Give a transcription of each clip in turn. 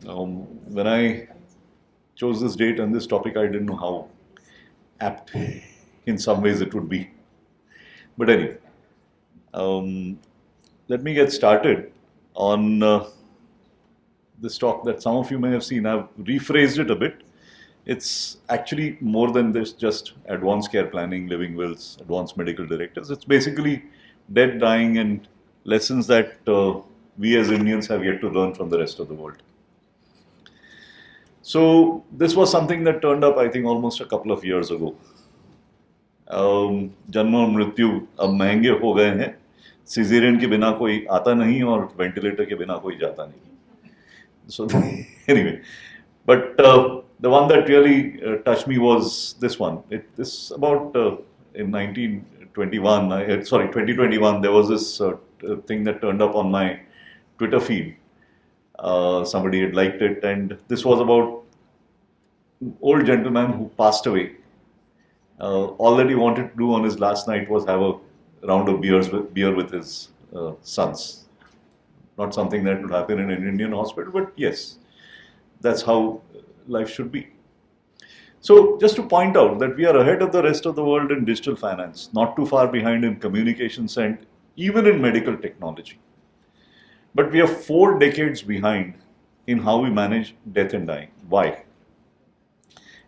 When I chose this date and this topic, I didn't know how apt in some ways it would be. But anyway, um, let me get started on this talk that some of you may have seen. I've rephrased it a bit. It's actually more than this just advanced care planning, living wills, advanced medical directives. It's basically death, dying, and lessons that we as Indians have yet to learn from the rest of the world. So this was something that turned up, I think, almost a couple of years ago. जन्म और मृत्यु अब महंगे हो गए हैं. Caesarean के बिना कोई आता नहीं और वेंटिलेटर के बिना कोई जाता नहीं. So anyway, but the one that really touched me was this one. This about in 1921, 2021, there was this thing that turned up on my Twitter feed. Somebody had liked it, and this was about an old gentleman who passed away. All that he wanted to do on his last night was have a round of beer with his sons. Not something that would happen in an Indian hospital, but yes, that's how life should be. So just to point out that we are ahead of the rest of the world in digital finance, not too far behind in communications and even in medical technology. But we are 4 decades behind in how we manage death and dying. Why?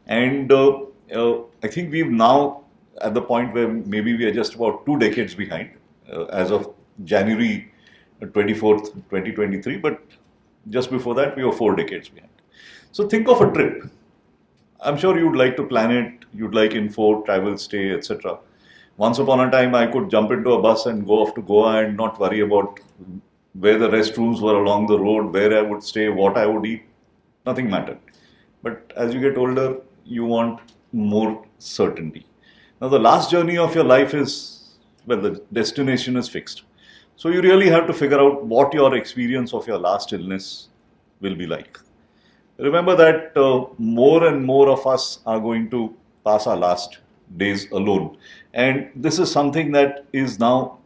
And I think we've now at the point where maybe we are just about 2 decades behind as of January 24th, 2023, but just before that we were 4 decades behind. So think of a trip. I'm sure you'd like to plan it, you'd like info, travel, stay, etc. Once upon a time I could jump into a bus and go off to Goa and not worry about where the restrooms were along the road, where I would stay, what I would eat. Nothing mattered. But as you get older, you want more certainty. Now the last journey of your life is, well, the destination is fixed. So you really have to figure out what your experience of your last illness will be like. Remember that more and more of us are going to pass our last days alone. And this is something that is now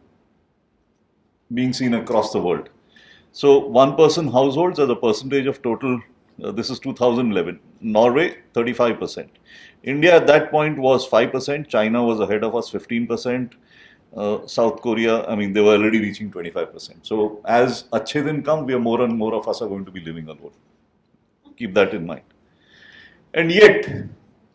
being seen across the world. So 1-person households as a percentage of total, this is 2011. Norway, 35%. India at that point was 5%. China was ahead of us, 15%. South Korea, I mean, they were already reaching 25%. So as achhe din come, more and more of us are going to be living alone. Keep that in mind. And yet,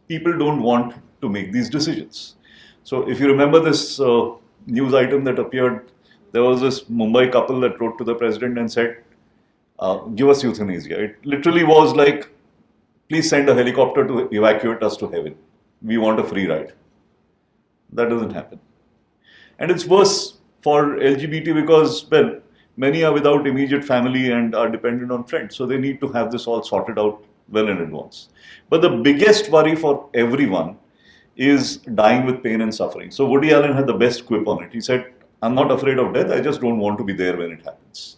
people don't want to make these decisions. So if you remember this news item that appeared, there was this Mumbai couple that wrote to the president and said, give us euthanasia. It literally was like, please send a helicopter to evacuate us to heaven. We want a free ride. That doesn't happen. And it's worse for LGBT because, well, many are without immediate family and are dependent on friends. So they need to have this all sorted out well in advance. But the biggest worry for everyone is dying with pain and suffering. So Woody Allen had the best quip on it. He said, I'm not afraid of death, I just don't want to be there when it happens.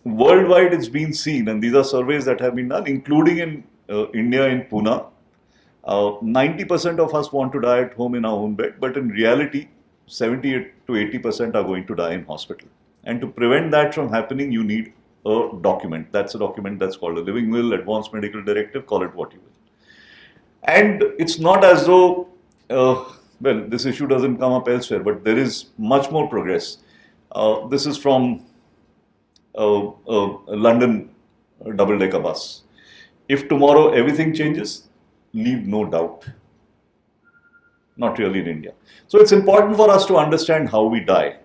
Worldwide, it's been seen, and these are surveys that have been done, including in India, in Pune. 90% of us want to die at home in our own bed, but in reality, 70 to 80% are going to die in hospital. And to prevent that from happening, you need a document. That's a document that's called a living will, advanced medical directive, call it what you will. And it's not as though, well, this issue doesn't come up elsewhere, but there is much more progress. This is from a London double-decker bus. If tomorrow everything changes, leave no doubt. Not really in India. So it's important for us to understand how we die.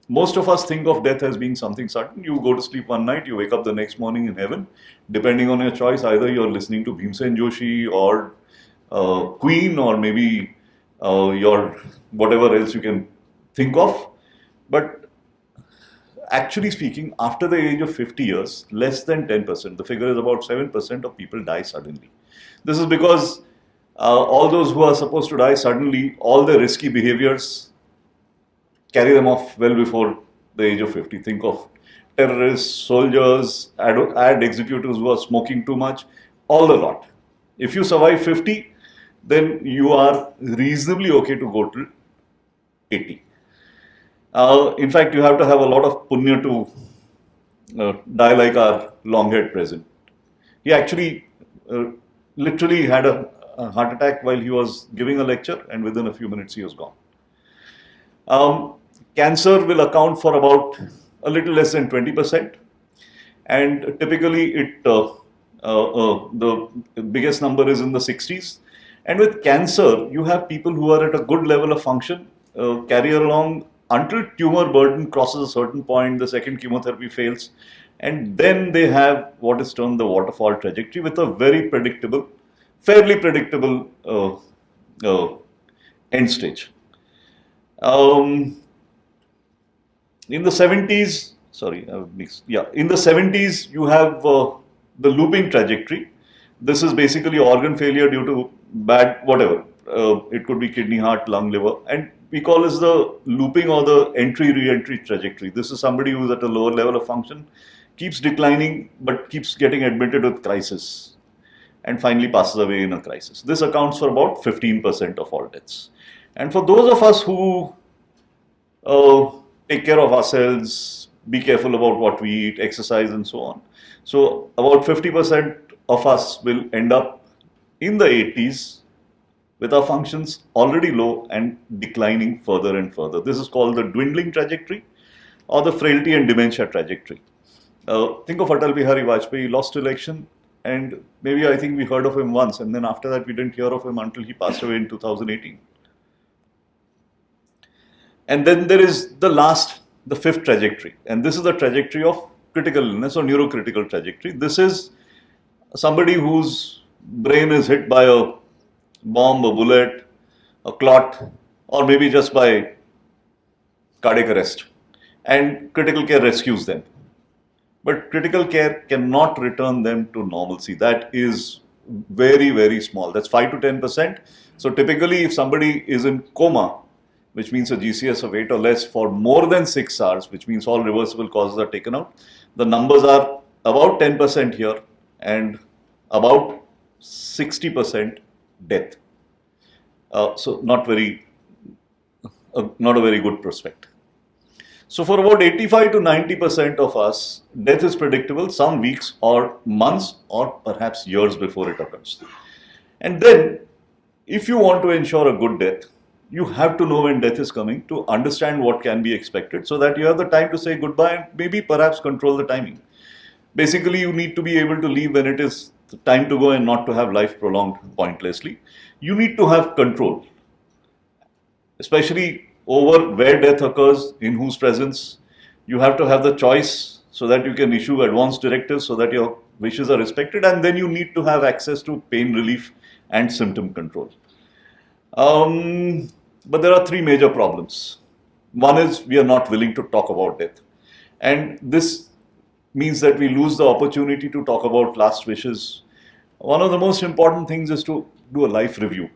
Most of us think of death as being something sudden. You go to sleep one night, you wake up the next morning in heaven. Depending on your choice, either you're listening to Bhimsen Joshi or Queen, or maybe your whatever else you can think of. But actually speaking, after the age of 50 years, less than 10%, the figure is about 7% of people die suddenly. This is because all those who are supposed to die suddenly, all the risky behaviors carry them off well before the age of 50. Think of terrorists, soldiers, ad executives who are smoking too much, all the lot. If you survive 50, then you are reasonably okay to go till 80. In fact, you have to have a lot of punya to die like our long-haired president. He actually literally had a heart attack while he was giving a lecture, and within a few minutes he was gone. Cancer will account for about a little less than 20%, and typically the biggest number is in the 60s. And with cancer, you have people who are at a good level of function, carry along until tumor burden crosses a certain point, the second chemotherapy fails, and then they have what is termed the waterfall trajectory with a very predictable, fairly predictable end stage. In the 70s, in the 70s, you have the looping trajectory. This is basically organ failure due to bad whatever. It could be kidney, heart, lung, liver, and we call this the looping or the entry-re-entry trajectory. This is somebody who's at a lower level of function, keeps declining, but keeps getting admitted with crisis, and finally passes away in a crisis. This accounts for about 15% of all deaths. And for those of us who take care of ourselves, be careful about what we eat, exercise, and so on. So about 50% of us will end up in the 80s with our functions already low and declining further and further. This is called the dwindling trajectory or the frailty and dementia trajectory. Think of Atal Bihari Vajpayee. He lost election, and maybe I think we heard of him once, and then after that we didn't hear of him until he passed away in 2018. And then there is the fifth trajectory, and this is the trajectory of critical illness or neurocritical trajectory. This is somebody whose brain is hit by a bomb, a bullet, a clot, or maybe just by cardiac arrest, and critical care rescues them. But critical care cannot return them to normalcy. That is very, very small. That's 5 to 10%. So typically, if somebody is in coma, which means a GCS of 8 or less for more than 6 hours, which means all reversible causes are taken out, the numbers are about 10% here and about 60% death. So not a very good prospect. So for about 85 to 90% of us, death is predictable some weeks or months or perhaps years before it occurs. And then, if you want to ensure a good death, you have to know when death is coming to understand what can be expected so that you have the time to say goodbye and maybe perhaps control the timing. Basically, you need to be able to leave when it is time to go and not to have life prolonged pointlessly. You need to have control, especially over where death occurs, in whose presence. You have to have the choice so that you can issue advance directives so that your wishes are respected, and then you need to have access to pain relief and symptom control. But there are three major problems. One is we are not willing to talk about death, and this means that we lose the opportunity to talk about last wishes. One of the most important things is to do a life review.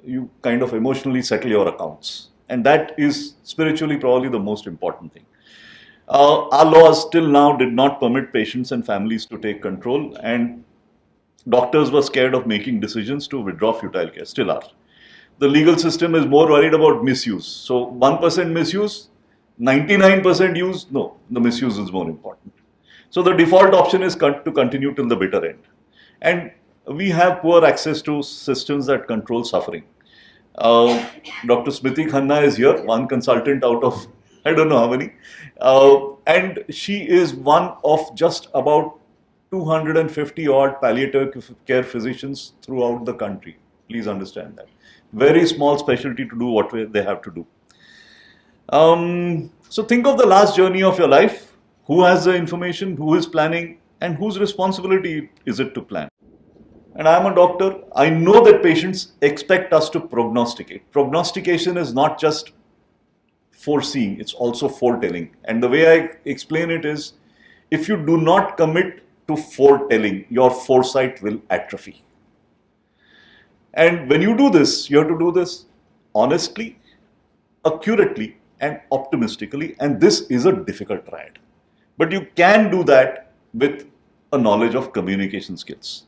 You kind of emotionally settle your accounts, and that is spiritually probably the most important thing. Our laws till now did not permit patients and families to take control, and doctors were scared of making decisions to withdraw futile care, still are. The legal system is more worried about misuse. So 1% misuse, 99% use, no, the misuse is more important. So the default option is to continue till the bitter end. And we have poor access to systems that control suffering. Dr. Smriti Khanna is here, one consultant out of I don't know how many. And she is one of just about 250 odd palliative care physicians throughout the country. Please understand that. Very small specialty to do what they have to do. So think of the last journey of your life. Who has the information, who is planning, and whose responsibility is it to plan? And I am a doctor. I know that patients expect us to prognosticate. Prognostication is not just foreseeing, it's also foretelling. And the way I explain it is, if you do not commit to foretelling, your foresight will atrophy. And when you do this, you have to do this honestly, accurately, and optimistically. And this is a difficult triad. But you can do that with a knowledge of communication skills.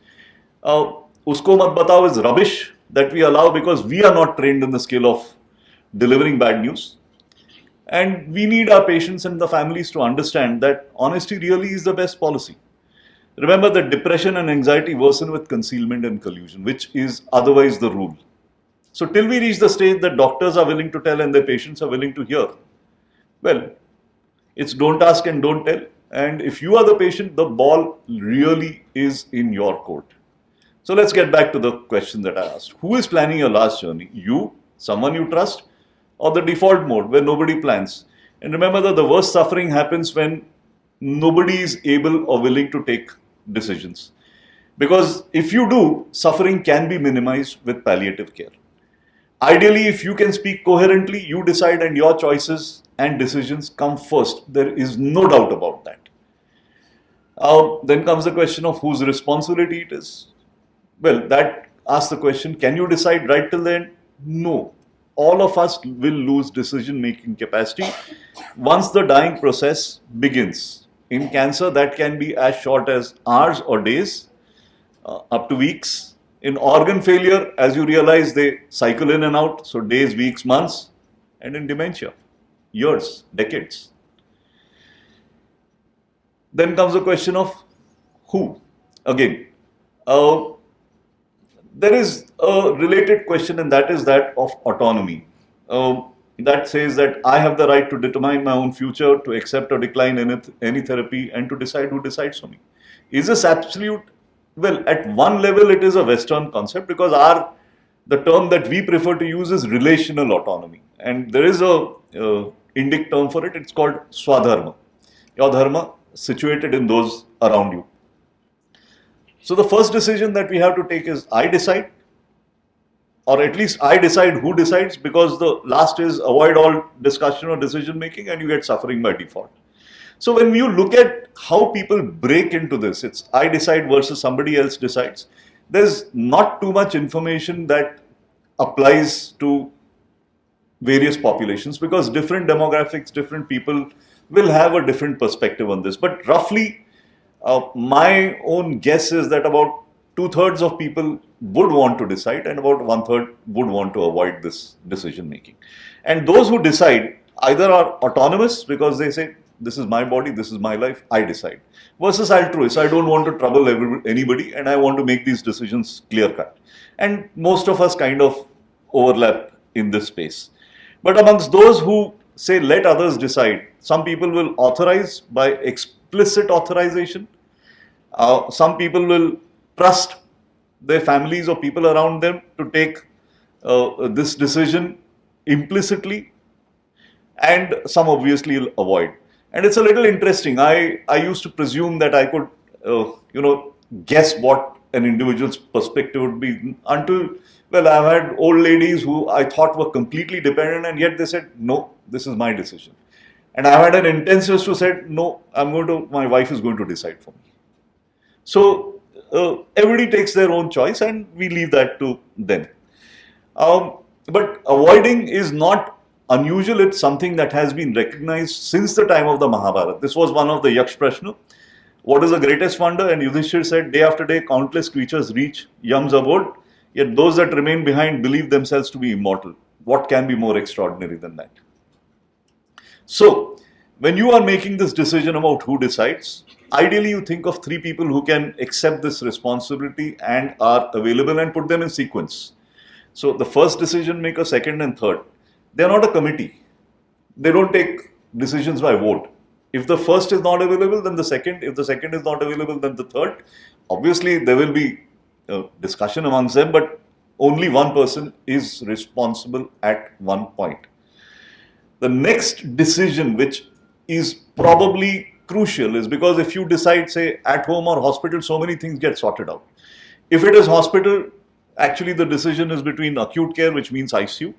Usko mat batao is rubbish that we allow because we are not trained in the skill of delivering bad news. And we need our patients and the families to understand that honesty really is the best policy. Remember that depression and anxiety worsen with concealment and collusion, which is otherwise the rule. So till we reach the stage that doctors are willing to tell and their patients are willing to hear, well, it's don't ask and don't tell. And if you are the patient, the ball really is in your court. So let's get back to the question that I asked. Who is planning your last journey? You, someone you trust, or the default mode where nobody plans? And remember that the worst suffering happens when nobody is able or willing to take decisions. Because if you do, suffering can be minimized with palliative care. Ideally, if you can speak coherently, you decide and your choices and decisions come first. There is no doubt about that. Then comes the question of whose responsibility it is. Well, that asks the question, can you decide right till the end? No. All of us will lose decision-making capacity once the dying process begins. In cancer, that can be as short as hours or days, up to weeks. In organ failure, as you realize, they cycle in and out, so days, weeks, months. And in dementia, years, decades. Then comes the question of who. Again, there is a related question, and that is that of autonomy. That says that I have the right to determine my own future, to accept or decline any therapy, and to decide who decides for me. Is this absolute? Well, at one level, it is a Western concept because the term that we prefer to use is relational autonomy. And there is a Indic term for it. It's called swadharma. Your dharma situated in those around you. So the first decision that we have to take is I decide, or at least I decide who decides, because the last is avoid all discussion or decision making and you get suffering by default. So when you look at how people break into this, it's I decide versus somebody else decides. There's not too much information that applies to various populations because different demographics, different people will have a different perspective on this. But roughly, my own guess is that about 2/3 of people would want to decide and about 1/3 would want to avoid this decision making. And those who decide either are autonomous because they say, this is my body, this is my life, I decide. Versus altruist, I don't want to trouble anybody and I want to make these decisions clear cut. And most of us kind of overlap in this space. But amongst those who say let others decide, some people will authorize by explicit authorization. Some people will trust their families or people around them to take this decision implicitly, and some obviously will avoid. And it's a little interesting. I used to presume that I could, guess what an individual's perspective would be until, well, I've had old ladies who I thought were completely dependent and yet they said, no, this is my decision. And I've had an intensivist who said, no, my wife is going to decide for me. So everybody takes their own choice and we leave that to them. But avoiding is not unusual. It's something that has been recognized since the time of the Mahabharata. This was one of the Yaksh Prashna. What is the greatest wonder? And Yudhishthir said, day after day, countless creatures reach Yam's abode, yet those that remain behind believe themselves to be immortal. What can be more extraordinary than that? So, when you are making this decision about who decides, ideally you think of 3 people who can accept this responsibility and are available and put them in sequence. So, the first decision maker, second and third. They are not a committee. They don't take decisions by vote. If the first is not available, then the second. If the second is not available, then the third. Obviously, there will be discussion amongst them, but only one person is responsible at one point. The next decision, which is probably crucial, is because if you decide, say, at home or hospital, so many things get sorted out. If it is hospital, actually the decision is between acute care, which means ICU.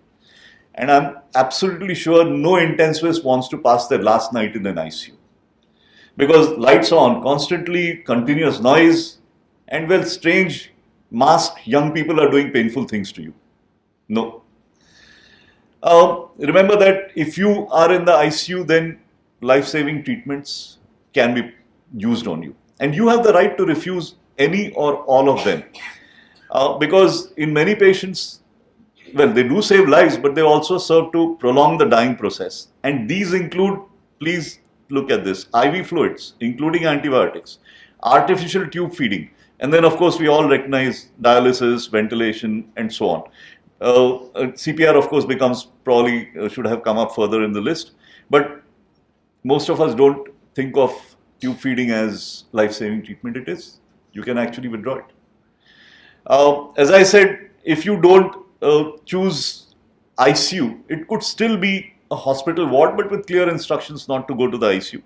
And I'm absolutely sure no intensivist wants to pass their last night in an ICU. Because lights on, constantly, continuous noise, and well, strange, masked young people are doing painful things to you. No. Remember that if you are in the ICU, then life-saving treatments can be used on you. And you have the right to refuse any or all of them. Because in many patients, well, they do save lives, but they also serve to prolong the dying process. And these include, please look at this, IV fluids, including antibiotics, artificial tube feeding, and then, of course, we all recognize dialysis, ventilation, and so on. CPR, of course, becomes probably should have come up further in the list, but most of us don't think of tube feeding as life-saving treatment. It is. You can actually withdraw it. As I said, if you don't choose ICU, it could still be a hospital ward, but with clear instructions not to go to the ICU.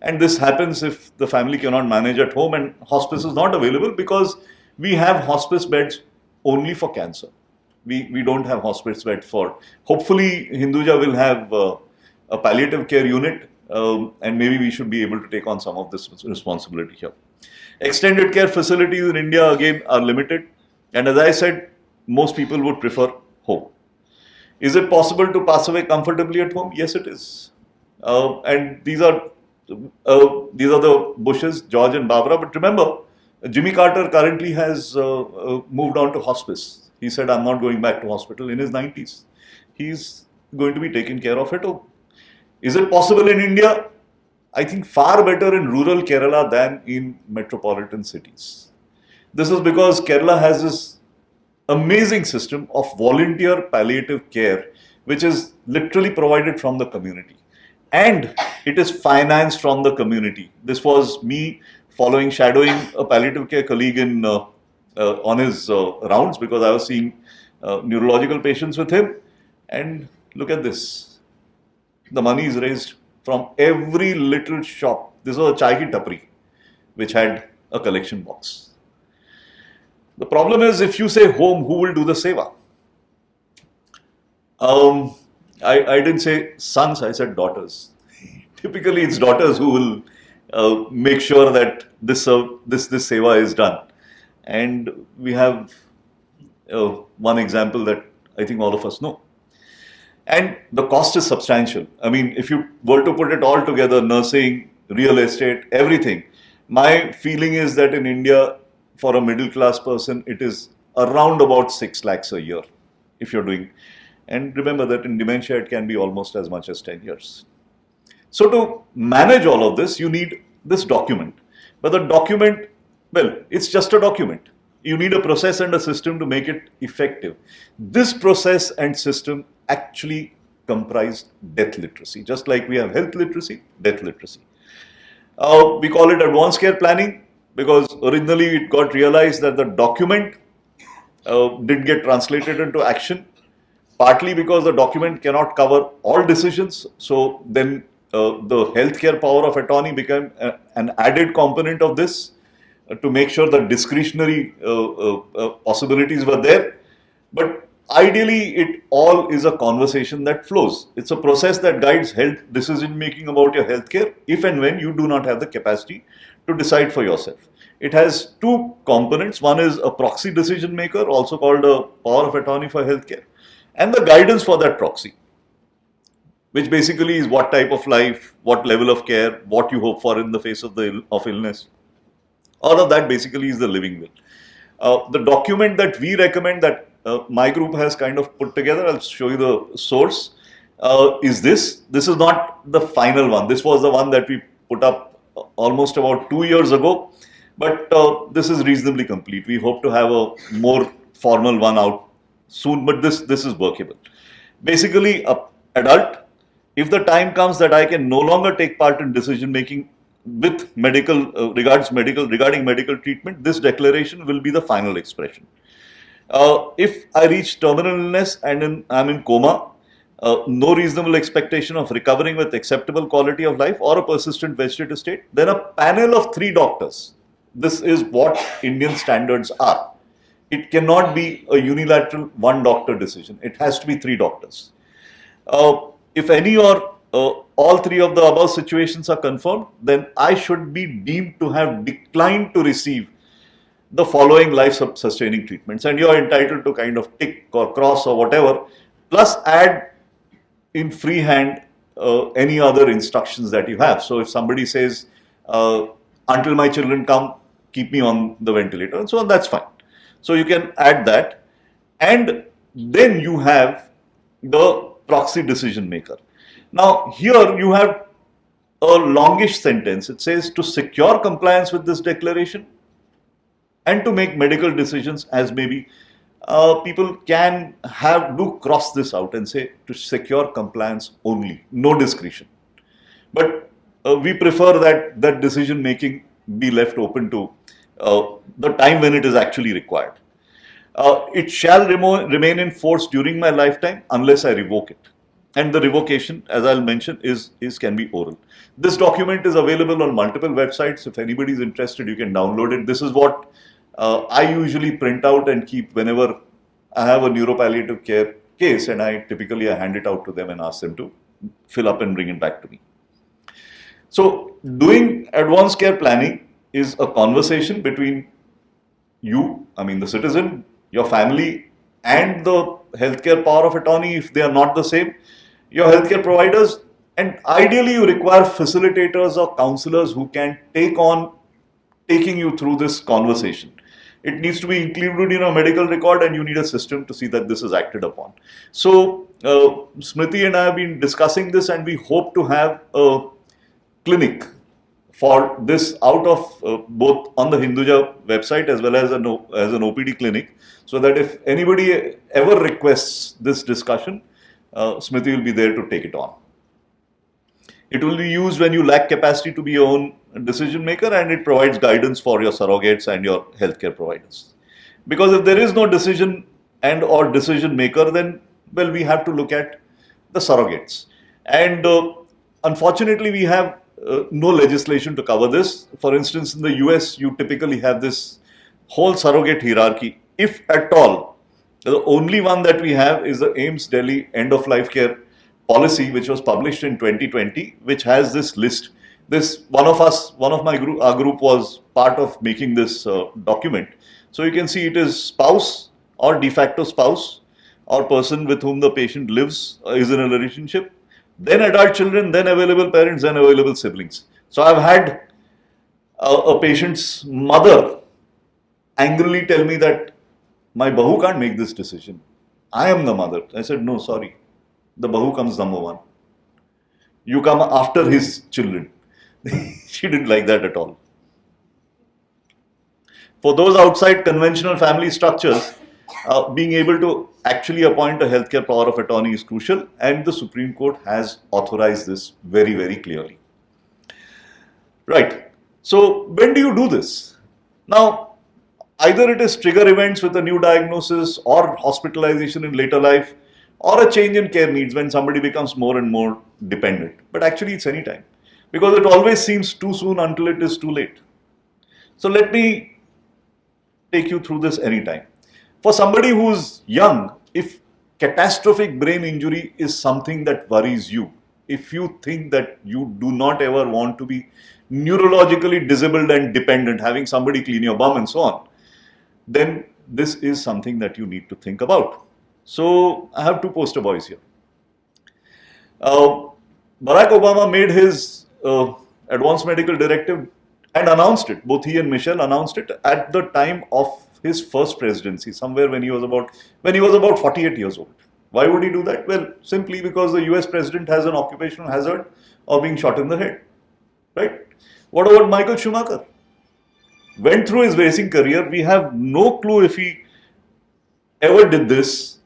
And this happens if the family cannot manage at home and hospice is not available, because we have hospice beds only for cancer. We don't have hospice beds for, hopefully Hinduja will have a palliative care unit, and maybe we should be able to take on some of this responsibility here. Extended care facilities in India again are limited, and as I said, most people would prefer home. Is it possible to pass away comfortably at home? Yes, it is. And these are the Bushes, George and Barbara. But remember, Jimmy Carter currently has moved on to hospice. He said, I'm not going back to hospital in his 90s. He's going to be taken care of at home. Is it possible in India? I think far better in rural Kerala than in metropolitan cities. This is because Kerala has this amazing system of volunteer palliative care, which is literally provided from the community. And it is financed from the community. This was me shadowing a palliative care colleague on his rounds, because I was seeing neurological patients with him. And look at this. The money is raised from every little shop. This was a chai ki tapri, which had a collection box. The problem is, if you say home, who will do the seva? I didn't say sons, I said daughters. Typically, it's daughters who will make sure that this seva is done. And we have one example that I think all of us know. And the cost is substantial. I mean, if you were to put it all together, nursing, real estate, everything, my feeling is that in India, for a middle class person, it is around about 6 lakhs a year if you're doing. And remember that in dementia, it can be almost as much as 10 years. So to manage all of this, you need this document. But the document, well, it's just a document. You need a process and a system to make it effective. This process and system actually comprise death literacy. Just like we have health literacy, death literacy. We call it advanced care planning, because originally it got realized that the document didn't get translated into action, partly because the document cannot cover all decisions. So then the healthcare power of attorney became an added component of this to make sure that discretionary possibilities were there. But ideally, it all is a conversation that flows. It's a process that guides health decision making about your healthcare if and when you do not have the capacity to decide for yourself. It has two components. One is a proxy decision maker, also called a power of attorney for healthcare, and the guidance for that proxy, which basically is what type of life, what level of care, what you hope for in the face of illness. All of that basically is the living will. The document that we recommend, that my group has kind of put together, I'll show you the source, is this. This is not the final one. This was the one that we put up almost about 2 years ago, but this is reasonably complete. We hope to have a more formal one out soon, but this is workable. Basically, an adult, if the time comes that I can no longer take part in decision making with regarding medical treatment, this declaration will be the final expression. If I reach terminal illness and I'm in coma, no reasonable expectation of recovering with acceptable quality of life or a persistent vegetative state, then a panel of 3 doctors. This is what Indian standards are. It cannot be a unilateral 1 doctor decision. It has to be 3 doctors. If any or all 3 of the above situations are confirmed, then I should be deemed to have declined to receive the following life-sustaining treatments, and you are entitled to kind of tick or cross or whatever, plus add in freehand any other instructions that you have. So if somebody says, until my children come, keep me on the ventilator, and so on, that's fine. So you can add that. And then you have the proxy decision maker. Now, here you have a longish sentence. It says to secure compliance with this declaration and to make medical decisions as maybe people can do cross this out and say to secure compliance only, no discretion. But we prefer that decision making be left open to the time when it is actually required. It shall remain in force during my lifetime unless I revoke it. And the revocation, as I'll mention, can be oral. This document is available on multiple websites. If anybody is interested, you can download it. This is what I usually print out and keep whenever I have a neuropalliative care case, and I hand it out to them and ask them to fill up and bring it back to me. So doing advanced care planning is a conversation between you, the citizen, your family, and the healthcare power of attorney if they are not the same, your healthcare providers, and ideally you require facilitators or counselors who can taking you through this conversation. It needs to be included in a medical record, and you need a system to see that this is acted upon. So Smriti and I have been discussing this, and we hope to have a clinic for this out of both on the Hinduja website as well as an OPD clinic, so that if anybody ever requests this discussion, Smriti will be there to take it on. It will be used when you lack capacity to be your own decision maker, and it provides guidance for your surrogates and your healthcare providers. Because if there is no decision and or decision maker, then we have to look at the surrogates. And unfortunately, we have no legislation to cover this. For instance, in the US, you typically have this whole surrogate hierarchy. If at all, the only one that we have is the AIIMS Delhi end of life care policy, which was published in 2020, which has this list. Our group was part of making this document. So you can see it is spouse or de facto spouse or person with whom the patient lives, is in a relationship, then adult children, then available parents, then available siblings. So I've had a patient's mother angrily tell me that my bahu can't make this decision. I am the mother. I said, no, sorry. The bahu comes number one. You come after his children. She didn't like that at all. For those outside conventional family structures, being able to actually appoint a healthcare power of attorney is crucial, and the Supreme Court has authorized this very, very clearly. Right. So when do you do this? Now, either it is trigger events with a new diagnosis or hospitalization in later life, or a change in care needs when somebody becomes more and more dependent. But actually it's any time, because it always seems too soon until it is too late. So let me take you through this anytime. For somebody who's young, if catastrophic brain injury is something that worries you, if you think that you do not ever want to be neurologically disabled and dependent, having somebody clean your bum and so on, then this is something that you need to think about. So I have two poster boys here. Barack Obama made his advanced medical directive and announced it. Both he and Michelle announced it at the time of his first presidency, somewhere when he was about 48 years old. Why would he do that? Well, simply because the US president has an occupational hazard of being shot in the head. Right? What about Michael Schumacher? Went through his racing career. We have no clue if he ever did this.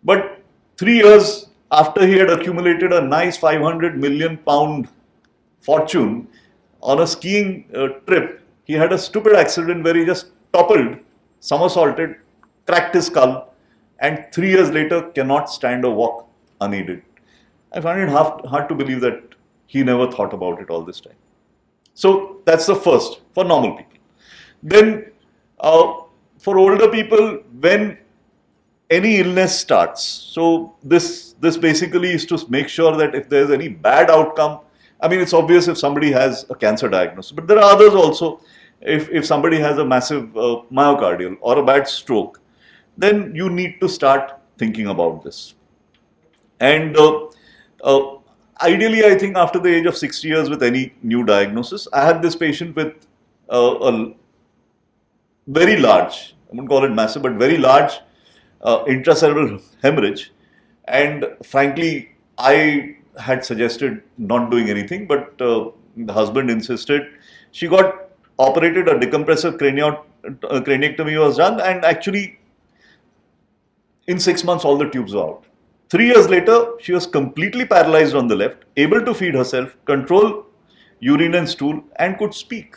But 3 years after he had accumulated a nice £500 million fortune on a skiing trip, he had a stupid accident where he just toppled, somersaulted, cracked his skull, and 3 years later cannot stand or walk unaided. I find it hard to believe that he never thought about it all this time. So that's the first for normal people. Then for older people, when any illness starts, so this basically is to make sure that if there's any bad outcome, it's obvious if somebody has a cancer diagnosis, but there are others also. If somebody has a massive myocardial or a bad stroke, then you need to start thinking about this. And ideally, I think after the age of 60 years with any new diagnosis, I had this patient with a very large, I wouldn't call it massive, but very large intracerebral hemorrhage. And frankly, I had suggested not doing anything, but the husband insisted. She got operated, a decompressive craniectomy was done, and actually in 6 months all the tubes were out. 3 years later, she was completely paralyzed on the left, able to feed herself, control urine and stool, and could speak.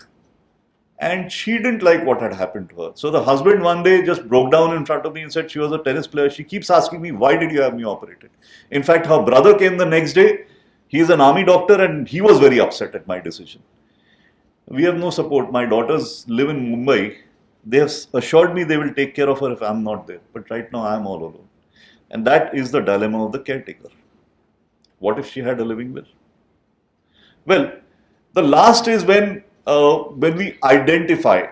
And she didn't like what had happened to her. So the husband one day just broke down in front of me and said she was a tennis player. She keeps asking me, why did you have me operated? In fact, her brother came the next day. He is an army doctor and he was very upset at my decision. We have no support. My daughters live in Mumbai. They have assured me they will take care of her if I'm not there. But right now I am all alone. And that is the dilemma of the caretaker. What if she had a living will? Well, the last is when we identify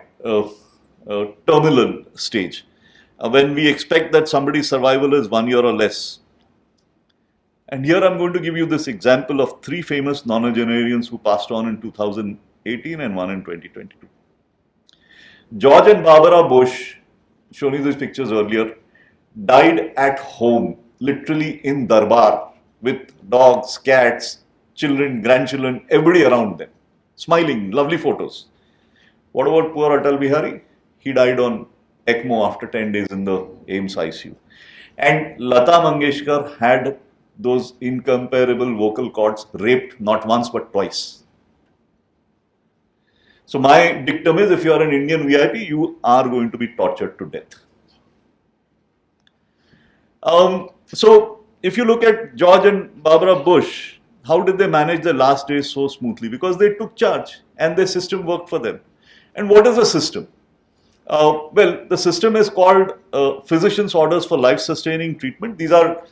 terminal stage, when we expect that somebody's survival is 1 year or less. And here I'm going to give you this example of 3 famous nonagenarians who passed on in 2018 and one in 2022. George and Barbara Bush, shown you these pictures earlier, died at home, literally in Darbar, with dogs, cats, children, grandchildren, everybody around them, smiling, lovely photos. What about poor Atal Bihari? He died on ECMO after 10 days in the AIMS ICU. And Lata Mangeshkar had those incomparable vocal cords raped not once but twice. So my dictum is, if you are an Indian VIP, you are going to be tortured to death. So if you look at George and Barbara Bush, how did they manage their last days so smoothly? Because they took charge and their system worked for them. And what is a system? Well, the system is called Physician's Orders for Life-Sustaining Treatment. These are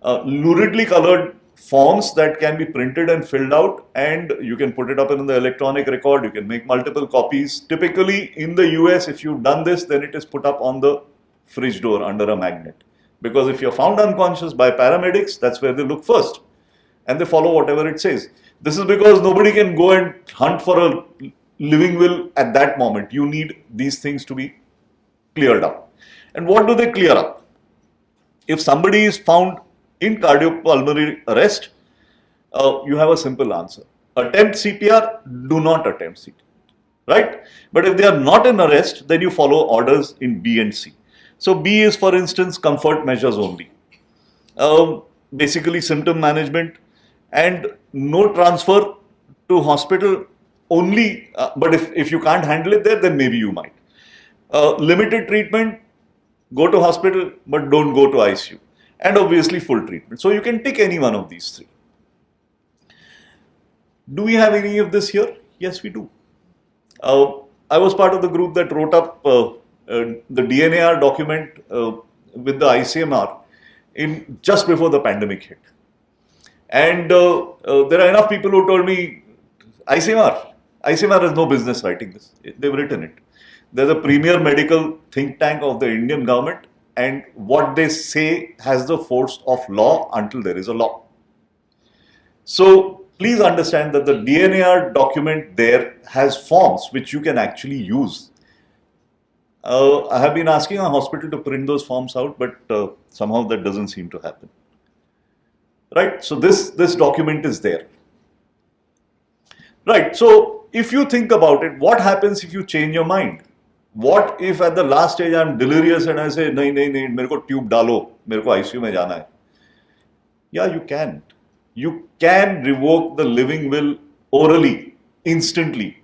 luridly colored forms that can be printed and filled out, and you can put it up in the electronic record. You can make multiple copies. Typically in the US, if you've done this, then it is put up on the fridge door under a magnet. Because if you're found unconscious by paramedics, that's where they look first. And they follow whatever it says. This is because nobody can go and hunt for a living will at that moment. You need these things to be cleared up. And what do they clear up? If somebody is found in cardiopulmonary arrest, you have a simple answer. Attempt CPR, do not attempt CPR. Right? But if they are not in arrest, then you follow orders in B and C. So B is, for instance, comfort measures only. Basically symptom management and no transfer to hospital only, but if you can't handle it there, then maybe you might. Limited treatment, go to hospital, but don't go to ICU. And obviously full treatment. So you can tick any one of these 3. Do we have any of this here? Yes, we do. I was part of the group that wrote up the DNAR document with the ICMR in just before the pandemic hit. And there are enough people who told me, ICMR has no business writing this. They've written it. They're the premier medical think tank of the Indian government, and what they say has the force of law until there is a law. So please understand that the DNAR document there has forms which you can actually use. I have been asking a hospital to print those forms out, but somehow that doesn't seem to happen. Right? So this document is there. Right? So if you think about it, what happens if you change your mind? What if at the last stage I'm delirious and I say, nahi, mere ko tube dalo, mere ko ICU mein jana hai? Yeah, you can. You can revoke the living will orally, instantly.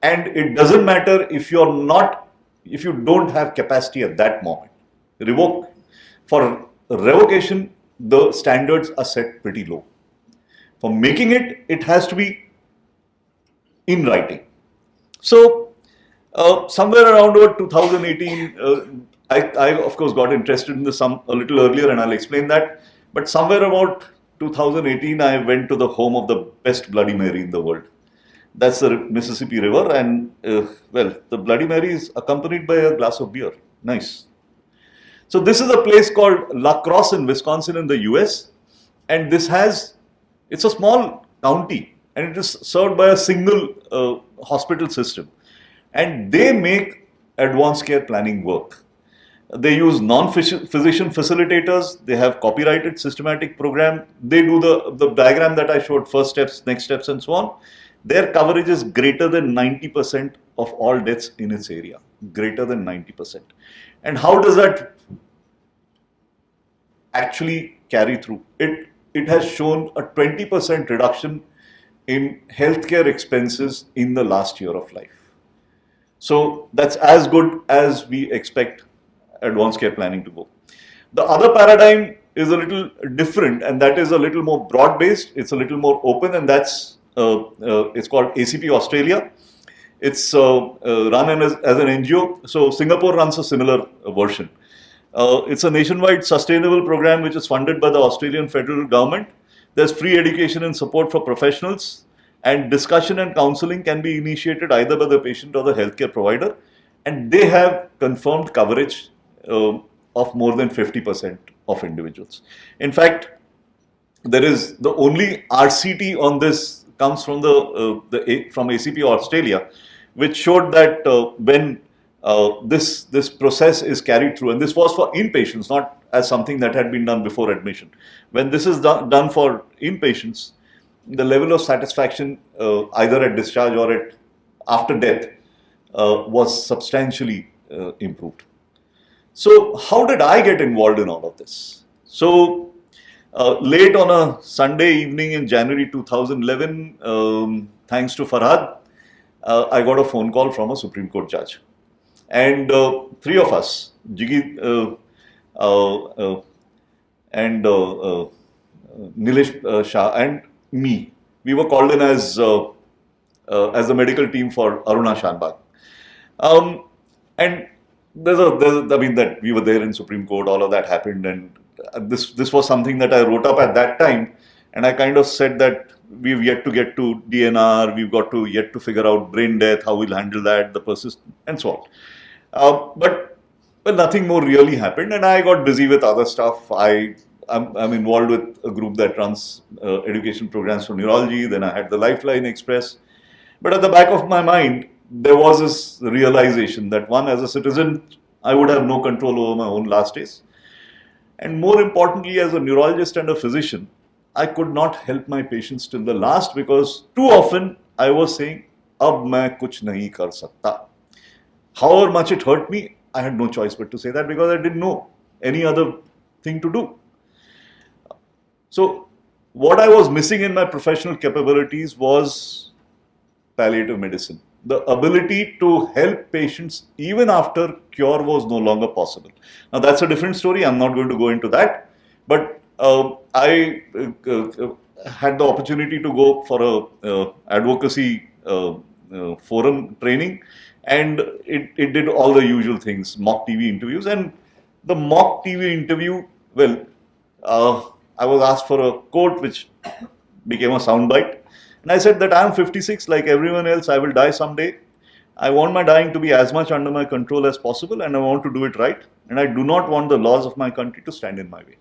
And it doesn't matter if you don't have capacity at that moment. Revoke. For revocation, the standards are set pretty low. For making it, it has to be in writing. So, somewhere around about 2018, I of course got interested in this a little earlier, and I'll explain that. But somewhere about 2018, I went to the home of the best Bloody Mary in the world. That's the Mississippi River, and well, the Bloody Mary is accompanied by a glass of beer. Nice. So this is a place called La Crosse in Wisconsin in the US, and it's a small county, and it is served by a single hospital system. And they make advanced care planning work. They use non-physician facilitators. They have copyrighted systematic program. They do the diagram that I showed, first steps, next steps, and so on. Their coverage is greater than 90% of all deaths in its area. Greater than 90%. And how does that actually carry through? It has shown a 20% reduction in healthcare expenses in the last year of life. So that's as good as we expect advanced care planning to go. The other paradigm is a little different, and that is a little more broad-based. It's a little more open, and that's it's called ACP Australia. It's run as an NGO. So Singapore runs a similar version. It's a nationwide sustainable program which is funded by the Australian federal government. There's free education and support for professionals, and discussion and counseling can be initiated either by the patient or the healthcare provider. And they have confirmed coverage of more than 50% of individuals. In fact, there is the only RCT on this comes from from ACP Australia, which showed that when this process is carried through, and this was for inpatients, not as something that had been done before admission. When this is done for inpatients, the level of satisfaction either at discharge or after death was substantially improved. So how did I get involved in all of this? So late on a Sunday evening in January 2011, thanks to Farhad, I got a phone call from a Supreme Court judge. And three of us, Jiggy and Nilesh Shah and me, we were called in as the medical team for Aruna Shanbag. And I mean that we were there in Supreme Court, all of that happened, and this was something that I wrote up at that time, and I kind of said that we've yet to get to DNR, we've got to yet to figure out brain death, how we'll handle that, the persist, and so on. But nothing more really happened, and I got busy with other stuff. I'm involved with a group that runs education programs for neurology. Then I had the Lifeline Express. But at the back of my mind, there was this realization that one, as a citizen, I would have no control over my own last days. And more importantly, as a neurologist and a physician, I could not help my patients till the last, because too often I was saying, "Ab main kuch nahi kar sakta." However much it hurt me, I had no choice but to say that, because I didn't know any other thing to do. So what I was missing in my professional capabilities was palliative medicine. The ability to help patients even after cure was no longer possible. Now that's a different story. I'm not going to go into that. But I had the opportunity to go for a advocacy forum training, and it did all the usual things, mock TV interviews. And the mock TV interview, well, I was asked for a quote which became a soundbite. And I said that I am 56, like everyone else, I will die someday. I want my dying to be as much under my control as possible, and I want to do it right. And I do not want the laws of my country to stand in my way.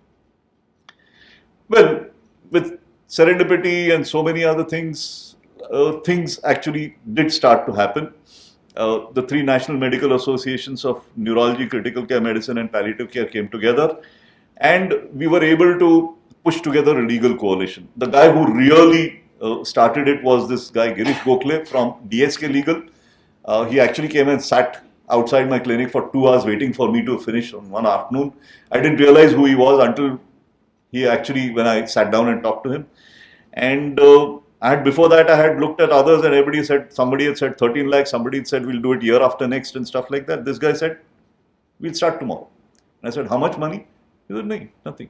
Well, with serendipity and so many other things, things actually did start to happen. The three national medical associations of neurology, critical care medicine, and palliative care came together, and we were able to push together a legal coalition. The guy who really started it was this guy Girish Gokhale from DSK Legal. He actually came and sat outside my clinic for 2 hours waiting for me to finish on one afternoon. I didn't realize who he was until he actually, when I sat down and talked to him. And before that, I had looked at others, and everybody said, somebody had said 13 lakhs, somebody had said we'll do it year after next and stuff like that. This guy said, we'll start tomorrow. And I said, how much money? He said, no, nothing.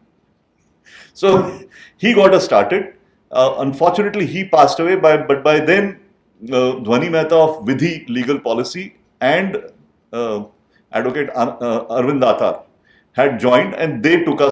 So he got us started. Unfortunately, he passed away, but by then, Dhwani Mehta of Vidhi Legal Policy and Advocate Arvind Datar had joined, and they took us